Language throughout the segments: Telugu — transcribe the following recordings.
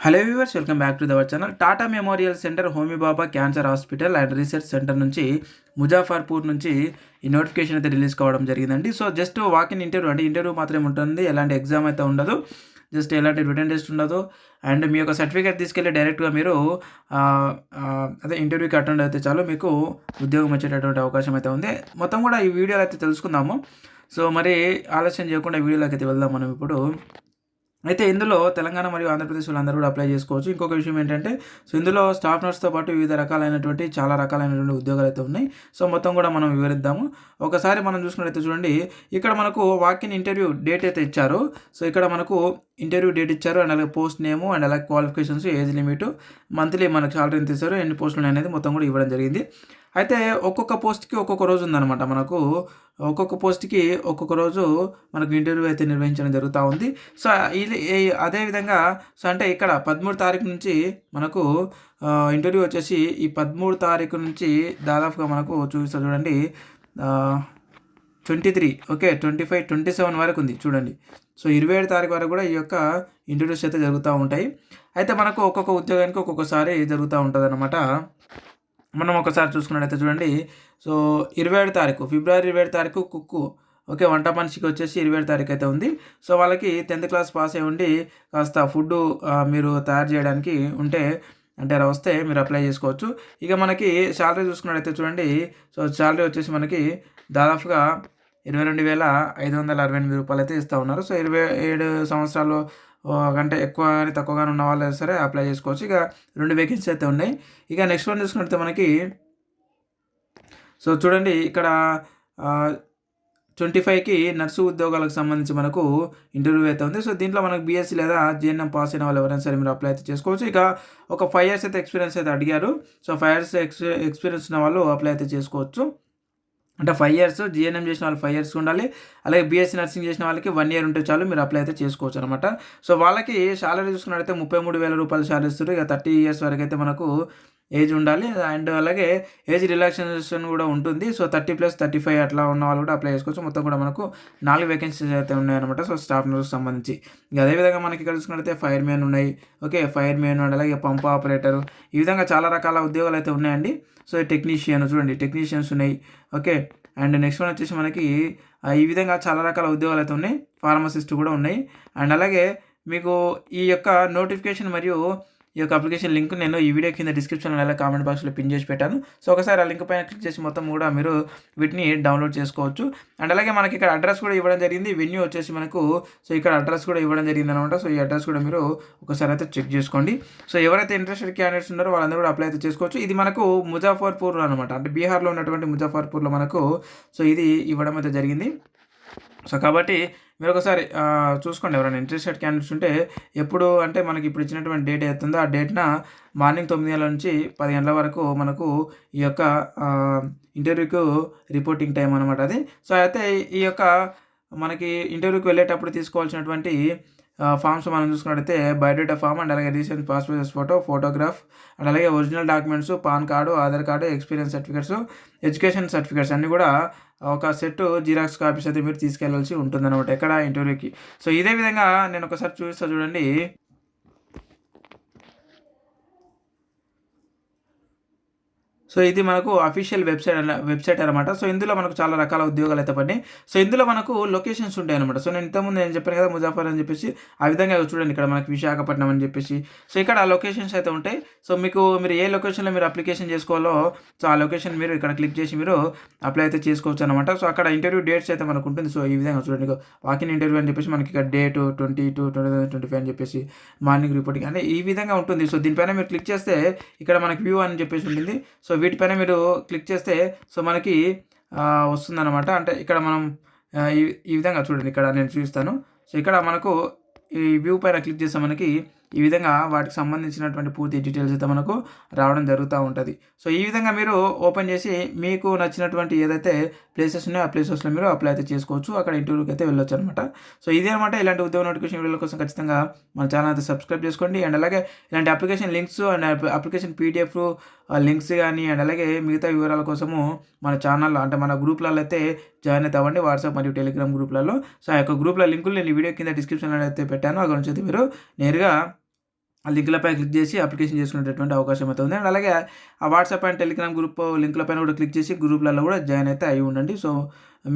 Hello viewers, welcome back to our channel. Tata Memorial Centre, Homi Bhabha Cancer Hospital and Research Centre నుంచి ముజాఫర్పూర్ నుంచి ఈ నోటిఫికేషన్ అయితే రిలీజ్ కావడం జరిగిందండి. సో జస్ట్ వాకిన్ ఇంటర్వ్యూ, అంటే ఇంటర్వ్యూ మాత్రమే ఉంటుంది, ఎలాంటి ఎగ్జామ్ అయితే ఉండదు, జస్ట్ ఎలాంటి రిటర్న్ టెస్ట్ ఉండదు. అండ్ మీ యొక్క సర్టిఫికేట్ తీసుకెళ్ళి డైరెక్ట్గా మీరు అదే ఇంటర్వ్యూకి అటెండ్ అయితే చాలు, మీకు ఉద్యోగం వచ్చేటటువంటి అవకాశం అయితే ఉంది. మొత్తం కూడా ఈ వీడియోలో అయితే తెలుసుకుందాము. సో మరి ఆలస్యం చేయకుండా వీడియోలోకి అయితే వెళ్దాం మనం ఇప్పుడు. అయితే ఇందులో తెలంగాణ మరియు ఆంధ్రప్రదేశ్ వాళ్ళందరూ కూడా అప్లై చేసుకోవచ్చు. ఇంకొక విషయం ఏంటంటే, సో ఇందులో స్టాఫ్ నర్స్‌తో పాటు వివిధ రకాలైనటువంటి చాలా రకాలైనటువంటి ఉద్యోగాలైతే ఉన్నాయి. సో మొత్తం కూడా మనం వివరిద్దాము. ఒకసారి మనం చూసుకున్నట్టయితే చూడండి, ఇక్కడ మనకు వాకిన్ ఇంటర్వ్యూ డేట్ అయితే ఇచ్చారు. సో ఇక్కడ మనకు ఇంటర్వ్యూ డేట్ ఇచ్చారు, అండ్ అలాగే పోస్ట్ నేము, అండ్ అలాగే క్వాలిఫికేషన్స్, ఏజ్ లిమిట్, మంత్లీ మనకు సాలరీ ఎంత ఇస్తారు, ఎన్ని పోస్టులు అనేది మొత్తం కూడా ఇవ్వడం జరిగింది. అయితే ఒక్కొక్క పోస్ట్‌కి ఒక్కొక్క రోజు ఉందన్నమాట. మనకు ఒక్కొక్క పోస్ట్‌కి ఒక్కొక్క రోజు మనకు ఇంటర్వ్యూ అయితే నిర్వహించడం జరుగుతూ ఉంది. సో ఇది అదేవిధంగా, సో అంటే ఇక్కడ 13 తారీఖు నుంచి మనకు ఇంటర్వ్యూ వచ్చేసి ఈ 13 తారీఖు నుంచి దాదాపుగా మనకు చూపిస్తా చూడండి, 23, ఓకే, 25, 27 వరకు ఉంది చూడండి. సో 27 తారీఖు వరకు కూడా ఈ యొక్క ఇంటర్వ్యూస్ అయితే జరుగుతూ ఉంటాయి. అయితే మనకు ఒక్కొక్క ఉద్యోగానికి ఒక్కొక్కసారి జరుగుతూ ఉంటుందన్నమాట. మనం ఒకసారి చూసుకున్నట్టయితే చూడండి, సో 27 తారీఖు, ఫిబ్రవరి 27 తారీఖు కుక్కు, ఓకే, వంట మనిషికి వచ్చేసి 27 తారీఖు అయితే ఉంది. సో వాళ్ళకి 10th క్లాస్ పాస్ అయ్యి ఉండి కాస్త ఫుడ్డు మీరు తయారు చేయడానికి ఉంటే, అంటే అలా వస్తే మీరు అప్లై చేసుకోవచ్చు. ఇక మనకి శాలరీ చూసుకున్నట్టయితే చూడండి, సో శాలరీ వచ్చేసి మనకి దాదాపుగా 22,568 రూపాయలు అయితే ఇస్తూ ఉన్నారు. సో 27 సంవత్సరాలు కంటే ఎక్కువ కానీ తక్కువ కానీ ఉన్న వాళ్ళు సరే అప్లై చేసుకోవచ్చు. ఇక 2 వేకెన్సీ అయితే ఉన్నాయి. ఇక నెక్స్ట్ వన్ చూసుకున్నట్లయితే మనకి, సో చూడండి ఇక్కడ 25కి నర్సు ఉద్యోగాలకు సంబంధించి మనకు ఇంటర్వ్యూ అయితే ఉంది. సో దీంట్లో మనకు బీఎస్సీ లేదా జీఎన్ఎం పాస్ అయిన వాళ్ళు ఎవరైనా సరే మీరు అప్లై అయితే చేసుకోవచ్చు. ఇక ఒక 5 years అయితే ఎక్స్పీరియన్స్ అయితే అడిగారు. సో 5 years ఎక్స్పీరియన్స్ ఉన్న వాళ్ళు అప్లై అయితే చేసుకోవచ్చు. అంటే 5 years, జీఎన్ఎం చేసిన వాళ్ళు 5 years ఉండాలి. అలాగే బీఎస్సీ నర్సింగ్ చేసిన వాళ్ళకి 1 year ఉంటే చాలు, మీరు అప్లై అయితే చేసుకోవచ్చు అనమాట. సో వాళ్ళకి శాలరీ చూసుకున్నట్టయితే 33,000 రూపాయలు శాలరీ ఇస్తారు. ఇక 30 years వరకు అయితే మనకు ఏజ్ ఉండాలి. అండ్ అలాగే ఏజ్ రిలాక్సేషన్ కూడా ఉంటుంది. సో 30 + 35 అట్లా ఉన్న వాళ్ళు కూడా అప్లై చేసుకోవచ్చు. మొత్తం కూడా మనకు 4 వేకెన్సీస్ అయితే ఉన్నాయన్నమాట. సో స్టాఫ్ నర్స్కి సంబంధించి. ఇక అదేవిధంగా మనకి ఇక్కడ చూసుకున్నట్టయితే ఫైర్ మ్యాన్ ఉన్నాయి, ఓకే, ఫైర్ మ్యాన్ అండ్ అలాగే పంప్ ఆపరేటర్, ఈ విధంగా చాలా రకాల ఉద్యోగాలు అయితే ఉన్నాయండి. సో టెక్నీషియన్ చూడండి, టెక్నీషియన్స్ ఉన్నాయి, ఓకే. అండ్ నెక్స్ట్ వన్ వచ్చేసి మనకి ఈ విధంగా చాలా రకాల ఉద్యోగాలు అయితే ఉన్నాయి. ఫార్మసిస్ట్ కూడా ఉన్నాయి. అండ్ అలాగే మీకు ఈ యొక్క నోటిఫికేషన్ మరియు ఈ యొక్క అప్లికేషన్ లింక్ నేను ఈ వీడియో కింద డిస్క్రిప్షన్లో అలాగే కామెంట్ బాక్స్లో పిన్ చేసి పెట్టాను. సో ఒకసారి ఆ లింక్ పైన క్లిక్ చేసి మొత్తం కూడా మీరు వీటిని డౌన్లోడ్ చేసుకోవచ్చు. అండ్ అలాగే మనకి ఇక్కడ అడ్రస్ కూడా ఇవ్వడం జరిగింది. వెన్యూ వచ్చేసి మనకు, సో ఇక్కడ అడ్రస్ కూడా ఇవ్వడం జరిగింది అనమాట. సో ఈ అడ్రస్ కూడా మీరు ఒకసారి అయితే చెక్ చేసుకోండి. సో ఎవరైతే ఇంట్రెస్టెడ్ క్యాండిడేట్స్ ఉన్నారో వాళ్ళందరూ కూడా అప్లై అయితే చేసుకోవచ్చు. ఇది మనకు ముజాఫర్పూర్ అనమాట, అంటే బీహార్లో ఉన్నటువంటి ముజాఫర్పూర్లో మనకు సో ఇది ఇవ్వడం అయితే జరిగింది. సో కాబట్టి మీరు ఒకసారి చూసుకోండి, ఎవరైనా ఇంట్రెస్టెడ్ క్యాండిడేట్స్ ఉంటే. ఎప్పుడు అంటే మనకి ఇప్పుడు ఇచ్చినటువంటి డేట్ అవుతుందో ఆ డేట్న మార్నింగ్ 9 గంటల నుంచి 10 గంటల వరకు మనకు ఈ యొక్క ఇంటర్వ్యూకు రిపోర్టింగ్ టైం అనమాట అది. సో అయితే ఈ యొక్క మనకి ఇంటర్వ్యూకి వెళ్ళేటప్పుడు తీసుకోవాల్సినటువంటి ఫామ్స్ మనం చూసుకున్నట్టయితే బయోడేటా ఫామ్, అండ్ అలాగే recent passport photo, photograph, and అలాగే original documents, PAN card, Aadhaar card, experience certificates, education certificates అన్నీ కూడా ఒక సెట్ జిరాక్స్ కాపీస్ అయితే మీరు తీసుకెళ్లాల్సి ఉంటుందన్నమాట ఎక్కడ ఇంటర్వ్యూకి. సో ఇదే విధంగా నేను ఒకసారి చూపిస్తా చూడండి. సో ఇది మనకు అఫీషియల్ వెబ్సైట్ అనమాట. సో ఇందులో మనకు చాలా రకాల ఉద్యోగాలు అయితే పడినాయి. సో ఇందులో మనకు లొకేషన్స్ ఉంటాయి అనమాట. సో నేను ఇంతకుముందు నేను చెప్పాను కదా ముజాఫర్ అని చెప్పేసి, ఆ విధంగా చూడండి ఇక్కడ మనకి విశాఖపట్నం అని చెప్పేసి. సో ఇక్కడ లొకేషన్స్ అయితే ఉంటాయి. సో మీరు ఏ లొకేషన్లో మీరు అప్లికేషన్ చేసుకోవాలో, సో ఆ లొకేషన్ మీరు ఇక్కడ క్లిక్ చేసి మీరు అప్లై అయితే చేసుకోవచ్చు అనమాట. సో అక్కడ ఇంటర్వ్యూ డేట్స్ అయితే మనకు ఉంటుంది. సో ఈ విధంగా చూడండి, వాకిన్ ఇంటర్వ్యూ అని చెప్పేసి మనకి ఇక్కడ డేట్ 22/2025 అని చెప్పేసి, మార్నింగ్ రిపోర్టింగ్ అంటే ఈ విధంగా ఉంటుంది. సో దీనిపైన మీరు క్లిక్ చేస్తే ఇక్కడ మనకి వ్యూ అని చెప్పేసి ఉంటుంది. సో వీటిపైన మీరు క్లిక్ చేస్తే సో మనకి వస్తుందన్నమాట. అంటే ఇక్కడ మనం ఈ విధంగా చూడండి, ఇక్కడ నేను చూపిస్తాను. సో ఇక్కడ మనకు ఈ వ్యూ పైన క్లిక్ చేస్తే మనకి ఈ విధంగా వాటికి సంబంధించినటువంటి పూర్తి డీటెయిల్స్ అయితే మనకు రావడం జరుగుతూ ఉంటుంది. సో ఈ విధంగా మీరు ఓపెన్ చేసి మీకు నచ్చినటువంటి ఏదైతే ప్లేసెస్ ఉన్నాయో ఆ ప్లేసెస్లో మీరు అప్లై అయితే చేసుకోవచ్చు. అక్కడ ఇంటర్వ్యూకి అయితే వెళ్ళొచ్చు అనమాట. సో ఇదే అనమాట. ఇలాంటి ఉద్యోగ నోటిఫికేషన్ వీడియోల కోసం ఖచ్చితంగా మన ఛానల్ అయితే సబ్స్క్రైబ్ చేసుకోండి. అండ్ అలాగే ఇలాంటి application links and application PDF links కానీ, అండ్ అలాగే మిగతా వివరాల కోసము మన ఛానల్లో, అంటే మన గ్రూప్లలో అయితే జాయిన్ అయితే అవ్వండి, వాట్సాప్ మరియు టెలిగ్రామ్ గ్రూప్లలో. సో ఆ యొక్క గ్రూప్ల లింకులు నేను ఈ వీడియో కింద డిస్క్రిప్షన్లో అయితే పెట్టాను. అక్కడ నుంచి అయితే మీరు నేరుగా ఆ లింక్లపై క్లిక్ చేసి అప్లికేషన్ చేసుకునేటటువంటి అవకాశం అయితే ఉంది. అండ్ అలాగే ఆ వాట్సాప్ అండ్ టెలిగ్రామ్ గ్రూప్ లింక్ల పైన కూడా క్లిక్ చేసి గ్రూప్లలో కూడా జాయిన్ అయితే అయ్యి ఉండండి. సో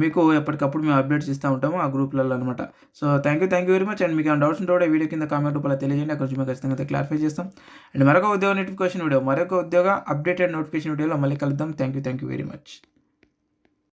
మీకు ఎప్పటికప్పుడు మేము అప్డేట్స్ ఇస్తూ ఉంటాము ఆ గ్రూప్లలో అనమాట. So thank you very much. And మీకు ఏమైనా డౌట్స్ ఉంటే కూడా వీడియో కింద కామెంట్ రూపంలో తెలియజేయండి. అక్కడ నుంచి మేము ఖచ్చితంగా అయితే క్లారిఫై చేస్తాం. అండ్ మరొక ఉద్యోగ నోటిఫికేషన్ వీడియో, మరొక ఉద్యోగ అప్డేటెడ్ నోటిఫికేషన్ వీడియోలో మళ్ళీ కలుద్దాం. Thank you very much.